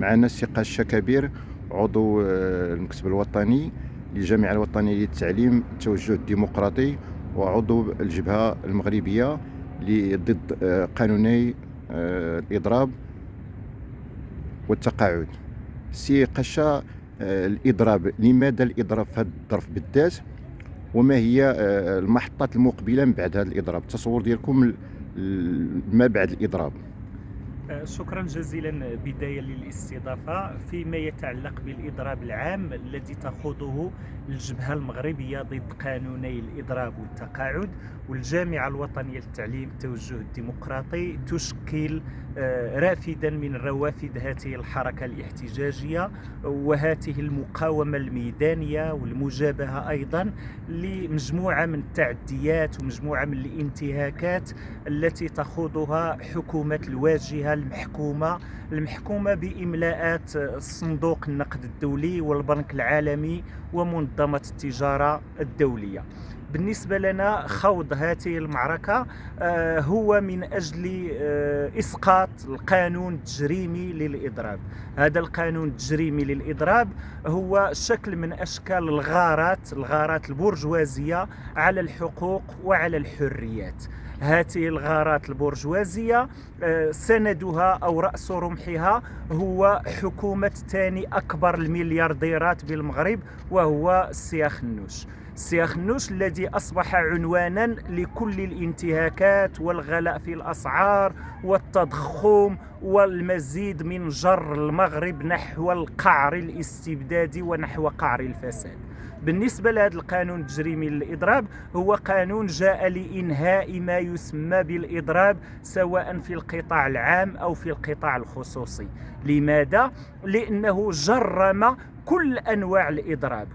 معنا السي قاشة كبير، عضو المكتب الوطني للجامعة الوطنية للتعليم التوجه الديمقراطي، وعضو الجبهة المغربية ضد قانوني الإضراب والتقاعد. سي قاشة، الإضراب، لماذا الإضراب في هذا الظرف بالذات؟ وما هي المحطات المقبلة من بعد هذا الإضراب؟ التصور ديالكم ما بعد الإضراب. شكرا جزيلا بداية للاستضافة. فيما يتعلق بالإضراب العام الذي تخوضه الجبهة المغربية ضد قانوني الإضراب والتقاعد، والجامعة الوطنية للتعليم التوجه الديمقراطي تشكل رافدا من روافد هذه الحركة الاحتجاجية وهذه المقاومة الميدانية والمجابهة أيضا لمجموعة من التعديات ومجموعة من الانتهاكات التي تخوضها حكومة الواجهة المحكومة بإملاءات صندوق النقد الدولي والبنك العالمي ومنظمة التجارة الدولية. بالنسبة لنا خوض هذه المعركة هو من أجل إسقاط القانون التجريمي للإضراب. هذا القانون التجريمي للإضراب هو شكل من أشكال الغارات البرجوازية على الحقوق وعلى الحريات. هذه الغارات البرجوازية سندها أو رأس رمحها هو حكومة ثاني أكبر المليارديرات بالمغرب، وهو السي خنوش الذي أصبح عنوانا لكل الانتهاكات والغلاء في الأسعار والتضخم والمزيد من جر المغرب نحو القعر الاستبدادي ونحو قعر الفساد. بالنسبة لهذا القانون التجريمي للإضراب، هو قانون جاء لإنهاء ما يسمى بالإضراب سواء في القطاع العام أو في القطاع الخصوصي. لماذا؟ لأنه جرم كل أنواع الإضراب،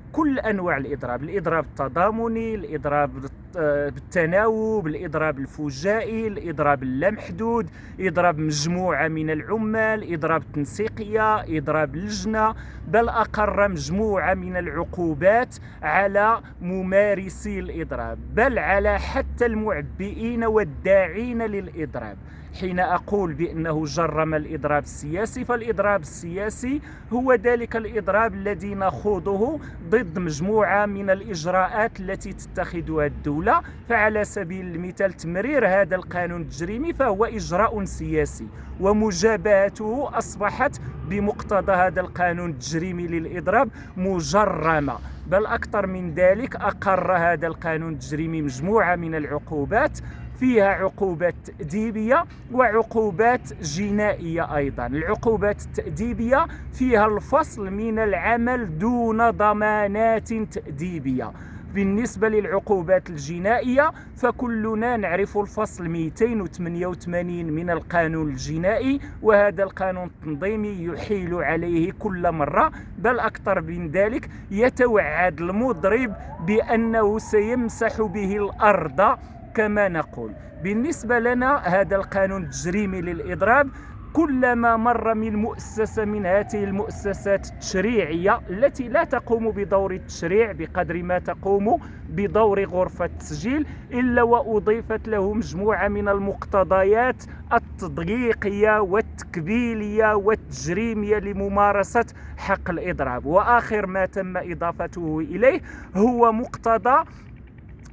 الإضراب التضامني، الإضراب بالتناوب، الإضراب الفجائي، الإضراب اللامحدود، إضراب مجموعة من العمال، إضراب التنسيقية، إضراب اللجنة، بل أقر مجموعة من العقوبات على ممارسي الإضراب، بل على حتى المعبئين والداعين للإضراب. حين أقول بأنه جرم الإضراب السياسي، فالإضراب السياسي هو ذلك الإضراب الذي نخوضه ضد مجموعة من الإجراءات التي تتخذها الدولة. فعلى سبيل المثال تمرير هذا القانون التجريمي فهو إجراء سياسي، ومجابهته أصبحت بمقتضى هذا القانون التجريمي للإضراب مجرمة. بل أكثر من ذلك، أقر هذا القانون التجريمي مجموعة من العقوبات، فيها عقوبات تأديبية وعقوبات جنائية أيضا. العقوبات التأديبية فيها الفصل من العمل دون ضمانات تأديبية. بالنسبة للعقوبات الجنائية فكلنا نعرف الفصل 288 من القانون الجنائي، وهذا القانون التنظيمي يحيل عليه كل مرة، بل أكثر من ذلك يتوعد المضرب بأنه سيمسح به الأرض كما نقول. بالنسبة لنا هذا القانون التجريمي للإضراب كلما مر من مؤسسة من هذه المؤسسات التشريعية التي لا تقوم بدور التشريع بقدر ما تقوم بدور غرفة التسجيل، إلا وأضيفت له مجموعة من المقتضيات التضييقية والتكبيلية والتجريمية لممارسة حق الإضراب. وآخر ما تم إضافته إليه هو مقتضى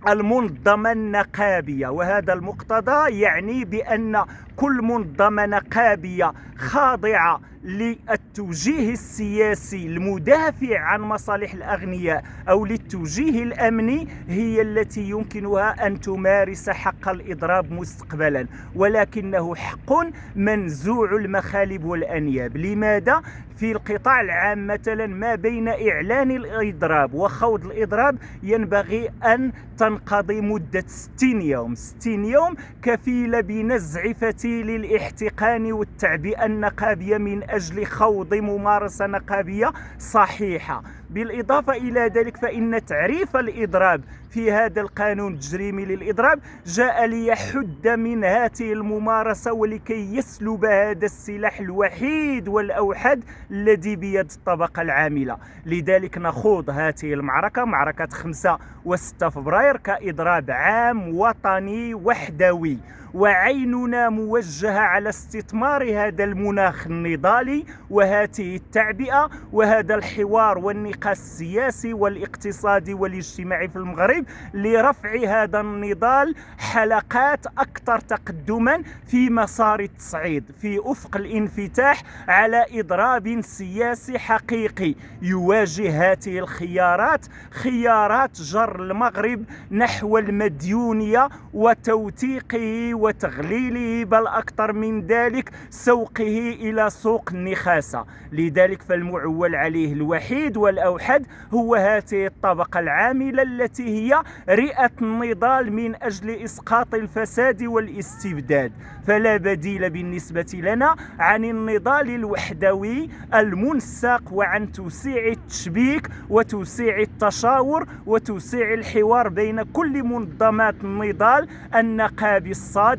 المنظمة النقابية، وهذا المقتضى يعني بأن كل منظمة نقابية خاضعة للتوجيه السياسي المدافع عن مصالح الأغنياء أو للتوجيه الأمني هي التي يمكنها أن تمارس حق الإضراب مستقبلا، ولكنه حق منزوع المخالب والأنياب. لماذا؟ في القطاع العام مثلا ما بين إعلان الإضراب وخوض الإضراب ينبغي أن تنقضي مدة 60 يوم. 60 يوم كفيلة بنزع فتيل الاحتقان والتعبئة النقابية من أجل خوض ممارسة نقابية صحيحة. بالإضافة إلى ذلك فإن تعريف الإضراب في هذا القانون التجريمي للإضراب جاء ليحد من هذه الممارسة ولكي يسلب هذا السلاح الوحيد والأوحد الذي بيد الطبقة العاملة. لذلك نخوض هذه المعركة، معركة 5 و6 فبراير، كإضراب عام وطني وحدوي، وعيننا موجهة على استثمار هذا المناخ النضالي وهذه التعبئة وهذا الحوار والنقاش السياسي والاقتصادي والاجتماعي في المغرب لرفع هذا النضال حلقات أكثر تقدما في مسار التصعيد في أفق الانفتاح على إضراب سياسي حقيقي يواجه هذه الخيارات، خيارات جر المغرب نحو المديونية وتوثيقه وتغليله، بل أكثر من ذلك سوقه إلى سوق النخاسة. لذلك فالمعول عليه الوحيد والأوحد هو هذه الطبقة العاملة التي هي رئة النضال من أجل إسقاط الفساد والاستبداد. فلا بديل بالنسبة لنا عن النضال الوحدوي المنسق وعن توسيع التشبيك وتوسيع التشاور وتوسيع الحوار بين كل منظمات النضال النقابي الصادقة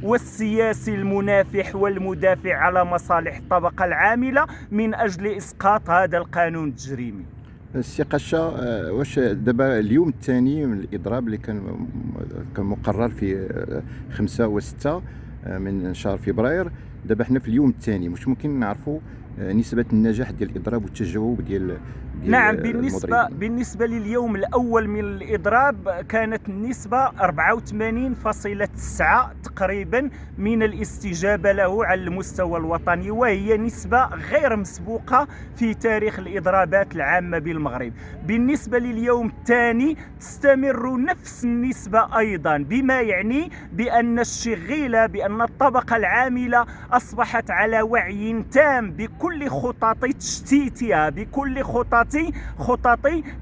والسياسي المنافح والمدافع على مصالح الطبقة العاملة من أجل إسقاط هذا القانون التجريمي. السي قشا، واش دابا اليوم الثاني من الإضراب اللي كان مقرر في 5 و6 من شهر فبراير، دابا حنا في اليوم الثاني، مش ممكن نعرفوا نسبة النجاح ديال الإضراب والتجاوب ديال نعم، بالنسبة لليوم الأول من الإضراب كانت النسبة 84.9 تقريبا من الاستجابة له على المستوى الوطني، وهي نسبة غير مسبوقة في تاريخ الإضرابات العامة بالمغرب. بالنسبة لليوم الثاني تستمر نفس النسبة أيضا، بما يعني بأن الشغيلة، بأن الطبقة العاملة أصبحت على وعي تام بكل خطط تشتيتها، بكل خطط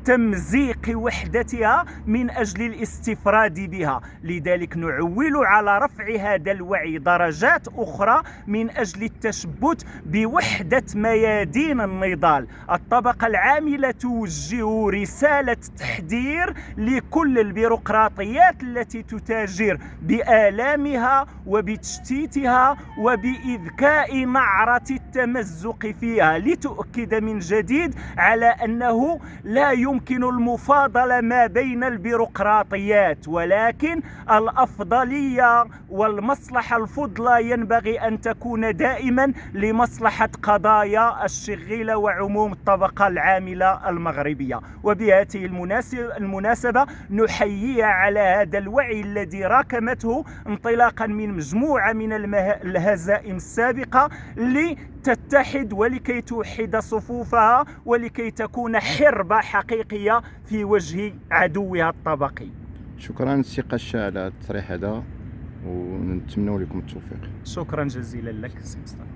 تمزيق وحدتها من أجل الاستفراد بها. لذلك نعول على رفع هذا الوعي درجات أخرى من أجل التشبت بوحدة ميادين النضال. الطبقة العاملة توجه رسالة تحذير لكل البيروقراطيات التي تتاجر بآلامها وبتشتيتها وبإذكاء نعرة التمزق فيها، لتؤكد من جديد على أنه لا يمكن المفاضلة ما بين البيروقراطيات، ولكن الأفضلية والمصلحة الفضلى ينبغي أن تكون دائما لمصلحة قضايا الشغيلة وعموم الطبقة العاملة المغربية. وبهذه المناسبة نحييها على هذا الوعي الذي راكمته انطلاقا من مجموعة من الهزائم السابقة لتتحد ولكي توحد صفوفها ولكي تكون حربة حقيقية في وجه عدوها الطبقي. شكرا سي قشا على التصريح هذا، ونتمنى لكم التوفيق. شكرا جزيلا لك سي مصطفى.